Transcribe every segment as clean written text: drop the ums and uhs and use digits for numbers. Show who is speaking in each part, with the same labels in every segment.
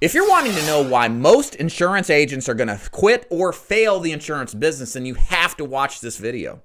Speaker 1: If you're wanting to know why most insurance agents are going to quit or fail the insurance business, then you have to watch this video.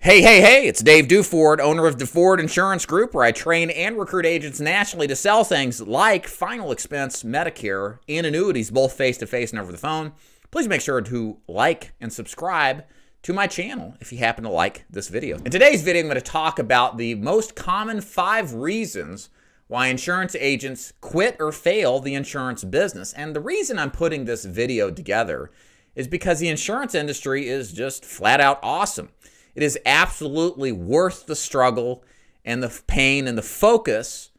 Speaker 1: Hey, it's Dave Duford, owner of Duford Insurance Group, where I train and recruit agents nationally to sell things like final expense, Medicare, and annuities, both face-to-face and over the phone. Please make sure to like and subscribe to my channel if you happen to like this video. In today's video, I'm going to talk about the most common 5 reasons why insurance agents quit or fail the insurance business. And the reason I'm putting this video together is because the insurance industry is just flat out awesome. It is absolutely worth the struggle and the pain and the focus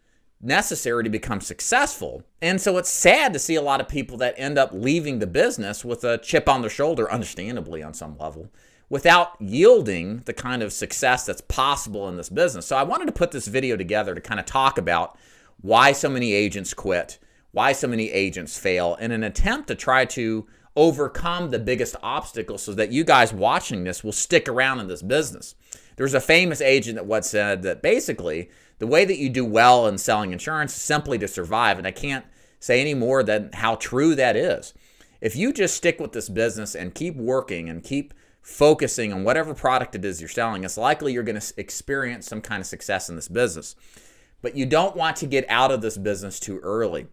Speaker 1: necessary to become successful. And so it's sad to see a lot of people that end up leaving the business with a chip on their shoulder, understandably on some level, without yielding the kind of success that's possible in this business. So I wanted to put this video together to kind of talk about why so many agents quit, why so many agents fail, in an attempt to try to overcome the biggest obstacles so that you guys watching this will stick around in this business. There's a famous agent that once said that basically the way that you do well in selling insurance is simply to survive, and I can't say any more than how true that is. If you just stick with this business and keep working and keep focusing on whatever product it is you're selling, it's likely you're going to experience some kind of success in this business. But you don't want to get out of this business too early.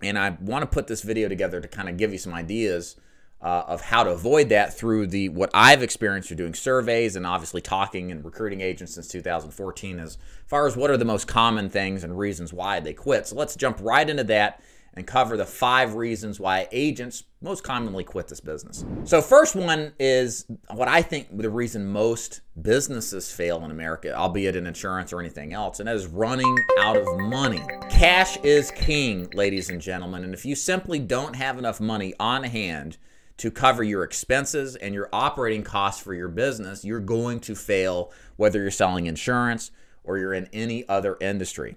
Speaker 1: And I want to put this video together to kind of give you some ideas of how to avoid that through what I've experienced through doing surveys and obviously talking and recruiting agents since 2014 as far as what are the most common things and reasons why they quit. So let's jump right into that and cover the 5 reasons why agents most commonly quit this business. So first one is what I think the reason most businesses fail in America, albeit in insurance or anything else, and that is running out of money. Cash is king, ladies and gentlemen, and if you simply don't have enough money on hand to cover your expenses and your operating costs for your business, you're going to fail whether you're selling insurance or you're in any other industry.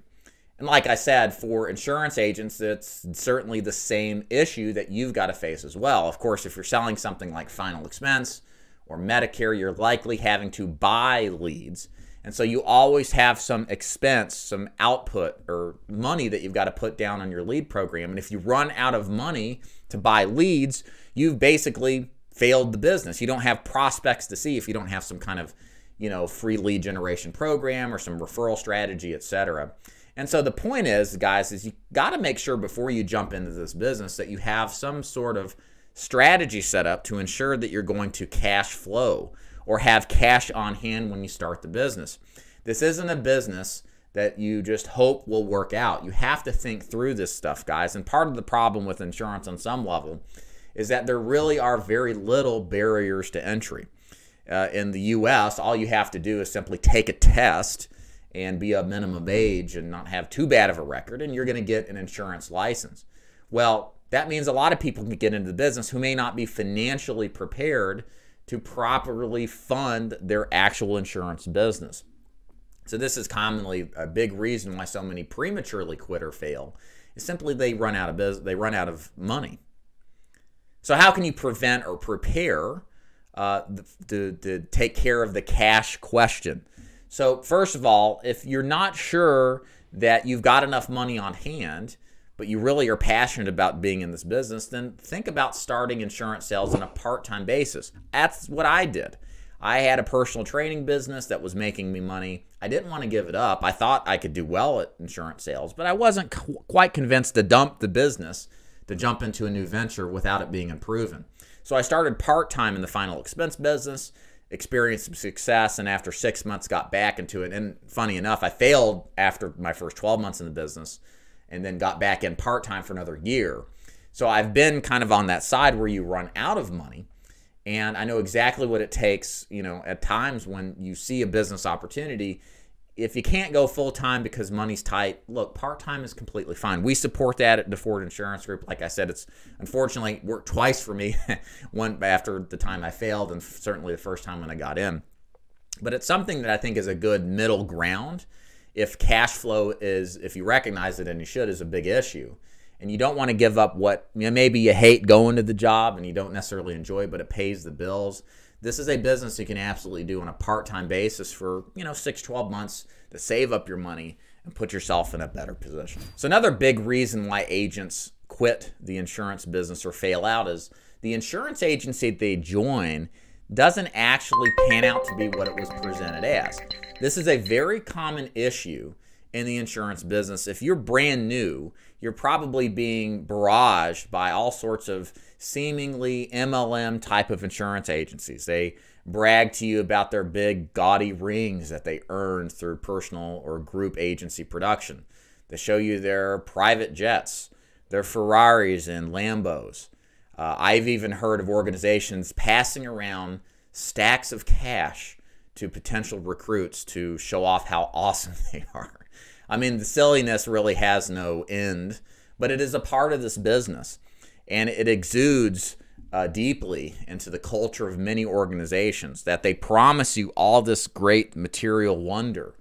Speaker 1: And like I said, for insurance agents, it's certainly the same issue that you've got to face as well. Of course, if you're selling something like final expense or Medicare, you're likely having to buy leads. And so you always have some expense, some output or money that you've got to put down on your lead program. And if you run out of money to buy leads, you've basically failed the business. You don't have prospects to see if you don't have some kind of, free lead generation program or some referral strategy, etc. And so the point is, guys, is you got to make sure before you jump into this business that you have some sort of strategy set up to ensure that you're going to cash flow or have cash on hand when you start the business. This isn't a business that you just hope will work out. You have to think through this stuff, guys. And part of the problem with insurance on some level is that there really are very little barriers to entry. In the U.S., all you have to do is simply take a test and be of minimum age and not have too bad of a record, and you're going to get an insurance license. Well, that means a lot of people can get into the business who may not be financially prepared to properly fund their actual insurance business. So this is commonly a big reason why so many prematurely quit or fail, is simply they run out of money. So how can you prevent or prepare to take care of the cash question? So first of all, if you're not sure that you've got enough money on hand, but you really are passionate about being in this business, then think about starting insurance sales on a part-time basis. That's what I did. I had a personal training business that was making me money. I didn't want to give it up. I thought I could do well at insurance sales, but I wasn't quite convinced to dump the business to jump into a new venture without it being unproven. So I started part-time in the final expense business, experienced some success, and after 6 months got back into it. And funny enough, I failed after my first 12 months in the business and then got back in part-time for another year. So I've been kind of on that side where you run out of money, and I know exactly what it takes, at times when you see a business opportunity. If you can't go full-time because money's tight, look, part-time is completely fine. We support that at Duford Insurance Group. Like I said, it's unfortunately worked twice for me, one after the time I failed and certainly the first time when I got in. But it's something that I think is a good middle ground if cash flow is, if you recognize it, and you should, is a big issue. And you don't want to give up what maybe you hate going to the job and you don't necessarily enjoy, but it pays the bills. This is a business you can absolutely do on a part-time basis for, 6, 12 months to save up your money and put yourself in a better position. So another big reason why agents quit the insurance business or fail out is the insurance agency they join doesn't actually pan out to be what it was presented as. This is a very common issue in the insurance business. If you're brand new, you're probably being barraged by all sorts of seemingly MLM type of insurance agencies. They brag to you about their big gaudy rings that they earned through personal or group agency production. They show you their private jets, their Ferraris and Lambos. I've even heard of organizations passing around stacks of cash to potential recruits to show off how awesome they are. I mean, the silliness really has no end, but it is a part of this business, and it exudes deeply into the culture of many organizations that they promise you all this great material wonder,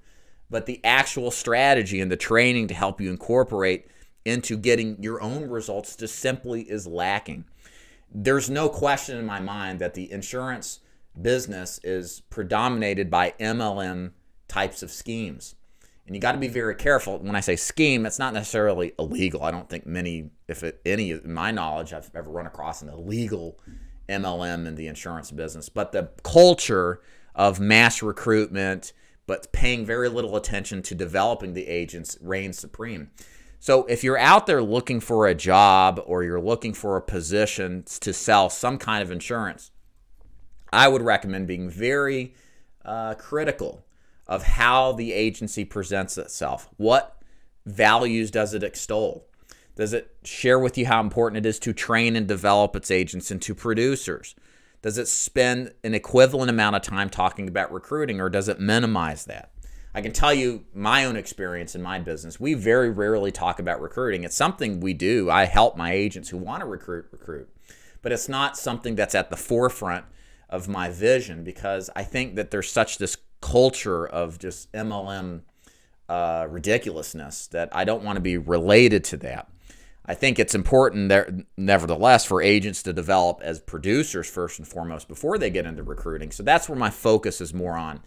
Speaker 1: but the actual strategy and the training to help you incorporate into getting your own results just simply is lacking. There's no question in my mind that the insurance business is predominated by MLM types of schemes. And you got to be very careful. When I say scheme, it's not necessarily illegal. I don't think many, if any, in my knowledge, I've ever run across an illegal MLM in the insurance business. But the culture of mass recruitment, but paying very little attention to developing the agents, reigns supreme. So if you're out there looking for a job or you're looking for a position to sell some kind of insurance, I would recommend being very critical of how the agency presents itself. What values does it extol? Does it share with you how important it is to train and develop its agents into producers? Does it spend an equivalent amount of time talking about recruiting, or does it minimize that? I can tell you my own experience in my business. We very rarely talk about recruiting. It's something we do. I help my agents who want to recruit. But it's not something that's at the forefront of my vision, because I think that there's such this culture of just MLM ridiculousness that I don't want to be related to that. I think it's important there, nevertheless, for agents to develop as producers first and foremost before they get into recruiting. So that's where my focus is more on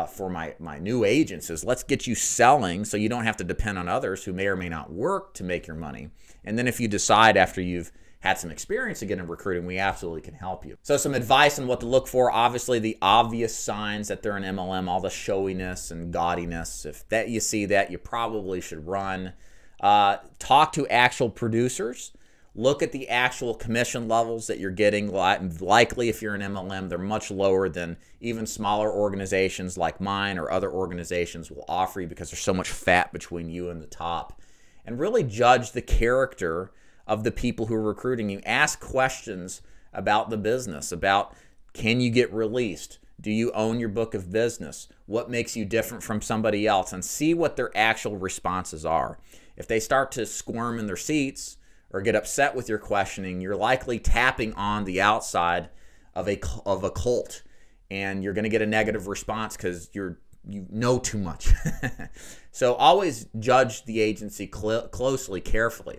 Speaker 1: for my new agents, is let's get you selling so you don't have to depend on others who may or may not work to make your money. And then if you decide after you've had some experience to get in recruiting, we absolutely can help you. So some advice on what to look for. Obviously, the obvious signs that they're an MLM, all the showiness and gaudiness. If that you see that, you probably should run. Talk to actual producers. Look at the actual commission levels that you're getting. Likely, if you're an MLM, they're much lower than even smaller organizations like mine or other organizations will offer you, because there's so much fat between you and the top. And really judge the character of the people who are recruiting you. Ask questions about the business, about can you get released? Do you own your book of business? What makes you different from somebody else? And see what their actual responses are. If they start to squirm in their seats or get upset with your questioning, you're likely tapping on the outside of a cult, and you're going to get a negative response because you know too much. So always judge the agency closely, carefully,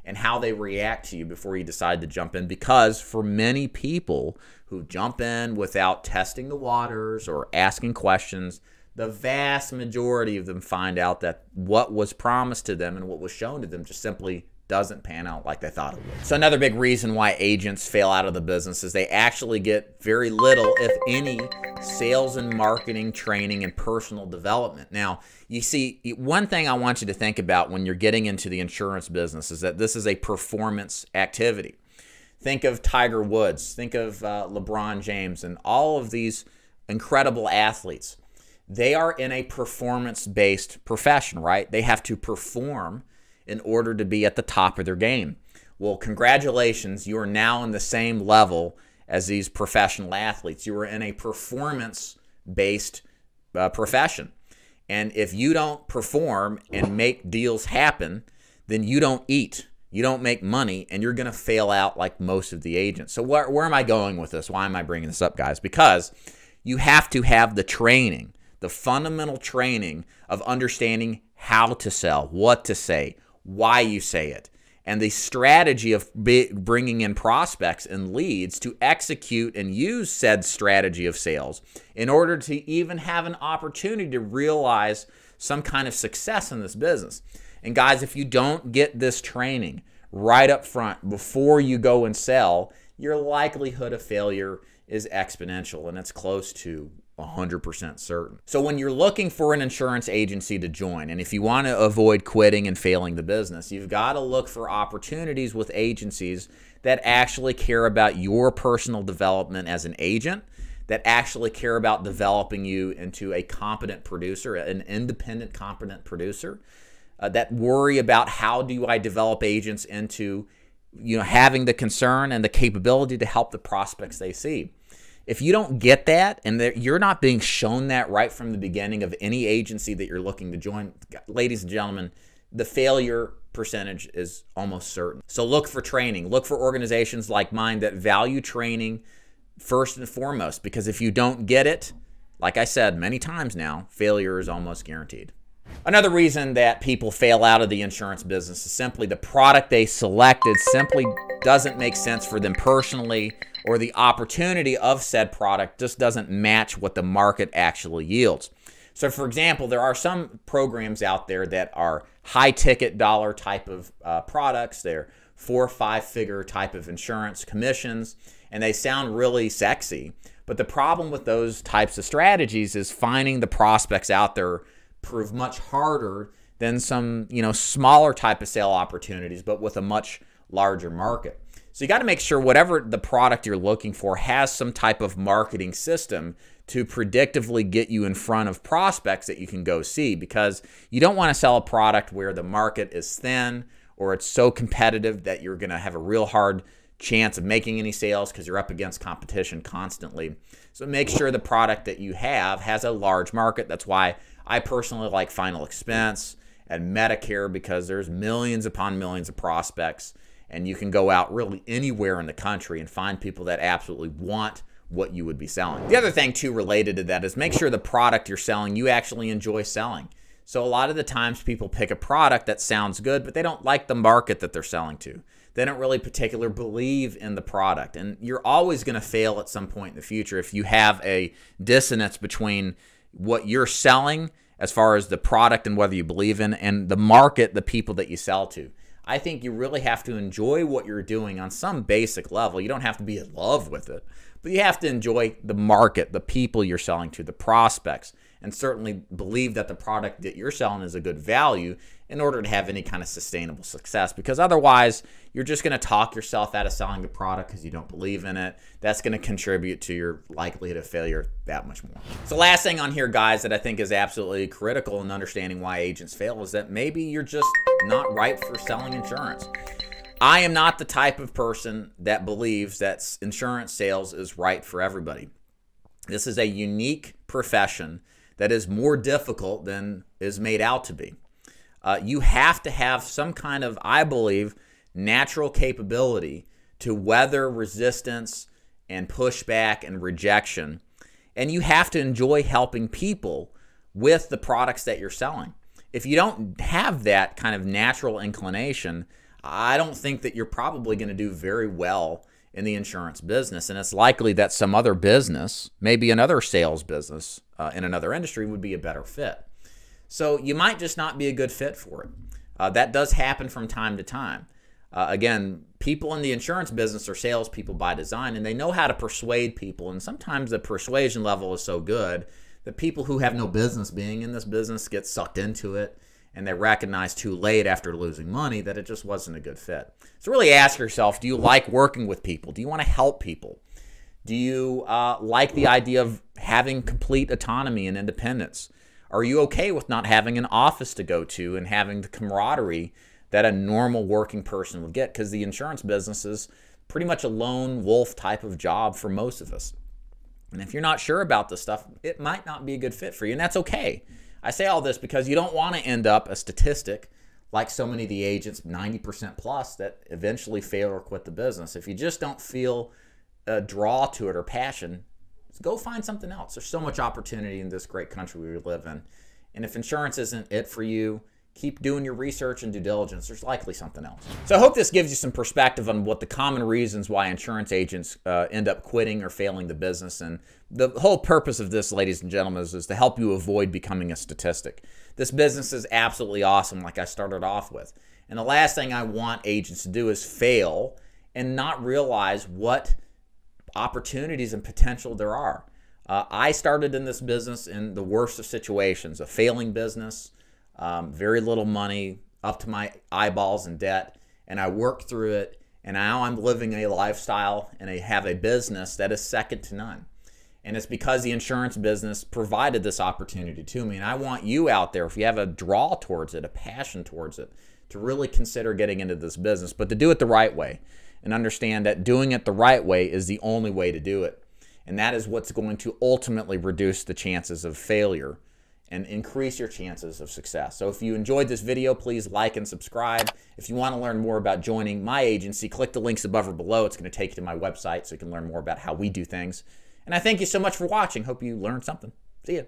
Speaker 1: and how they react to you before you decide to jump in. Because for many people who jump in without testing the waters or asking questions, the vast majority of them find out that what was promised to them and what was shown to them just simply doesn't pan out like they thought it would. So another big reason why agents fail out of the business is they actually get very little, if any, sales and marketing training and personal development. Now, you see, one thing I want you to think about when you're getting into the insurance business is that this is a performance activity. Think of Tiger Woods, think of LeBron James, and all of these incredible athletes. They are in a performance-based profession, right? They have to perform in order to be at the top of their game. Well, congratulations, you are now on the same level as these professional athletes. You are in a performance-based profession. And if you don't perform and make deals happen, then you don't eat, you don't make money, and you're going to fail out like most of the agents. So where am I going with this? Why am I bringing this up, guys? Because you have to have the training, the fundamental training of understanding how to sell, what to say, why you say it, and the strategy of bringing in prospects and leads to execute and use said strategy of sales in order to even have an opportunity to realize some kind of success in this business. And guys, if you don't get this training right up front before you go and sell, your likelihood of failure is exponential, and it's close to 100% certain. So when you're looking for an insurance agency to join, and if you want to avoid quitting and failing the business, you've got to look for opportunities with agencies that actually care about your personal development as an agent, that actually care about developing you into a competent producer, an independent, competent producer, that worry about how do I develop agents into, having the concern and the capability to help the prospects they see. If you don't get that, and you're not being shown that right from the beginning of any agency that you're looking to join, ladies and gentlemen, the failure percentage is almost certain. So look for training. Look for organizations like mine that value training first and foremost, because if you don't get it, like I said many times now, failure is almost guaranteed. Another reason that people fail out of the insurance business is simply the product they selected simply doesn't make sense for them personally, or the opportunity of said product just doesn't match what the market actually yields. So for example, there are some programs out there that are high ticket dollar type of products. They're 4 or 5 figure type of insurance commissions, and they sound really sexy. But the problem with those types of strategies is finding the prospects out there prove much harder than some, smaller type of sale opportunities, but with a much larger market. So you got to make sure whatever the product you're looking for has some type of marketing system to predictively get you in front of prospects that you can go see, because you don't want to sell a product where the market is thin or it's so competitive that you're going to have a real hard chance of making any sales because you're up against competition constantly. So make sure the product that you have has a large market. That's why I personally like final expense and Medicare, because there's millions upon millions of prospects, and you can go out really anywhere in the country and find people that absolutely want what you would be selling. The other thing too related to that is make sure the product you're selling you actually enjoy selling. So a lot of the times people pick a product that sounds good, but they don't like the market that they're selling to. They don't really particularly believe in the product, and you're always going to fail at some point in the future if you have a dissonance between what you're selling as far as the product and whether you believe in, and the market, the people that you sell to. I think you really have to enjoy what you're doing on some basic level. You don't have to be in love with it, but you have to enjoy the market, the people you're selling to, the prospects, and certainly believe that the product that you're selling is a good value in order to have any kind of sustainable success, because otherwise you're just going to talk yourself out of selling the product because you don't believe in it. That's going to contribute to your likelihood of failure that much more. So last thing on here, guys, that I think is absolutely critical in understanding why agents fail is that maybe you're just not right for selling insurance. I am not the type of person that believes that insurance sales is right for everybody. This is a unique profession that is more difficult than is made out to be. You have to have some kind of, I believe, natural capability to weather resistance and pushback and rejection. And you have to enjoy helping people with the products that you're selling. If you don't have that kind of natural inclination, I don't think that you're probably going to do very well in the insurance business. And it's likely that some other business, maybe another sales business in another industry, would be a better fit. So you might just not be a good fit for it. That does happen from time to time. Again, people in the insurance business are salespeople by design, and they know how to persuade people. And sometimes the persuasion level is so good that people who have no business being in this business get sucked into it, and they recognize too late after losing money that it just wasn't a good fit. So really ask yourself, do you like working with people? Do you want to help people? Do you like the idea of having complete autonomy and independence? Are you okay with not having an office to go to and having the camaraderie that a normal working person would get? Because the insurance business is pretty much a lone wolf type of job for most of us. And if you're not sure about this stuff, it might not be a good fit for you, and that's okay. I say all this because you don't want to end up a statistic like so many of the agents, 90% plus, that eventually fail or quit the business. If you just don't feel a draw to it or passion, go find something else. There's so much opportunity in this great country we live in. And if insurance isn't it for you, keep doing your research and due diligence. There's likely something else. So I hope this gives you some perspective on what the common reasons why insurance agents end up quitting or failing the business. And the whole purpose of this, ladies and gentlemen, is to help you avoid becoming a statistic. This business is absolutely awesome, like I started off with. And the last thing I want agents to do is fail and not realize what opportunities and potential there are. I started in this business in the worst of situations, a failing business, very little money, up to my eyeballs in debt, and I worked through it, and now I'm living a lifestyle and I have a business that is second to none. And it's because the insurance business provided this opportunity to me. And I want you out there, if you have a draw towards it, a passion towards it, to really consider getting into this business, but to do it the right way and understand that doing it the right way is the only way to do it. And that is what's going to ultimately reduce the chances of failure and increase your chances of success. So if you enjoyed this video, please like and subscribe. If you want to learn more about joining my agency, click the links above or below. It's going to take you to my website so you can learn more about how we do things. And I thank you so much for watching. Hope you learned something. See ya.